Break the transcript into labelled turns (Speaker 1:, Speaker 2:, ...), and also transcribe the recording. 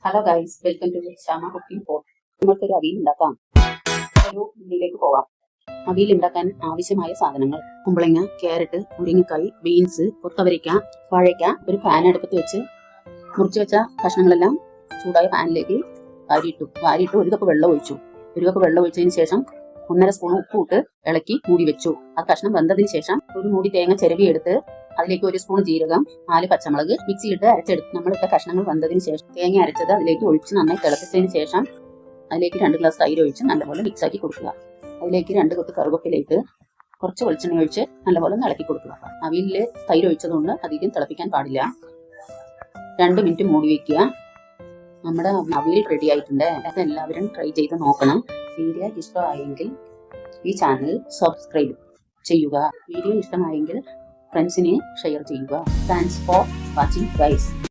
Speaker 1: Hello guys, welcome to Shyama cooking pot. നമ്മൾക്കൊരു അവിയൽ ഉണ്ടാക്കാം. ഒരു ഇതിലേക്ക് പോവാം. അവിയൽ ഉണ്ടാക്കാൻ ആവശ്യമായ സാധനങ്ങൾ: കുമ്പളങ്ങ, ക്യാരറ്റ്, മുരിങ്ങക്കായ്, ബീൻസ്, കൊത്തവരയ്ക്ക, വാഴയ്ക്ക. ഒരു പാൻ അടുപ്പത്ത് വെച്ച് മുറിച്ച് വെച്ച കഷ്ണങ്ങളെല്ലാം ചൂടായ പാനിലേക്ക് വാരിയിട്ട് ഒരു കപ്പ് വെള്ളം ഒഴിച്ചു. ഒരു കപ്പ് വെള്ളം ഒഴിച്ചതിന് ശേഷം 1.5 സ്പൂൺ ഉപ്പ് ഇട്ട് ഇളക്കി മൂടി വെച്ചു. ആ കഷ്ണം വെന്തതിന് ശേഷം ഒരു മൂടി തേങ്ങ ചിരവി എടുത്ത് അതിലേക്ക് 1 സ്പൂൺ ജീരകം, 4 പച്ചമുളക് മിക്സിയിലിട്ട് അരച്ചെടുത്ത് നമ്മളിട്ട കഷ്ണങ്ങൾ വന്നതിന് ശേഷം തേങ്ങ അരച്ചത് അതിലേക്ക് ഒഴിച്ച് നന്നായി തിളപ്പിച്ചതിന് ശേഷം അതിലേക്ക് 2 ഗ്ലാസ് തൈര് ഒഴിച്ച് നല്ലപോലെ മിക്സാക്കി കൊടുക്കുക. അതിലേക്ക് 2 കൊത്ത് കറുവപ്പിലേക്ക് കുറച്ച് വെളിച്ചെണ്ണ ഒഴിച്ച് നല്ലപോലെ ഇളക്കി കൊടുക്കുക. അവിയലിൽ തൈര് ഒഴിച്ചതുകൊണ്ട് അധികം തിളപ്പിക്കാൻ പാടില്ല. 2 മിനിറ്റ് മൂടി വയ്ക്കുക. നമ്മുടെ അവിയൽ റെഡി ആയിട്ടുണ്ട്. അതെല്ലാവരും ട്രൈ ചെയ്ത് നോക്കണം. വീഡിയോ ഇഷ്ടമായെങ്കിൽ ഈ ചാനൽ സബ്സ്ക്രൈബ് ചെയ്യുക. വീഡിയോ ഇഷ്ടമായെങ്കിൽ ഫ്രണ്ട്സിനെ ഷെയർ ചെയ്യുക. Thanks for watching guys.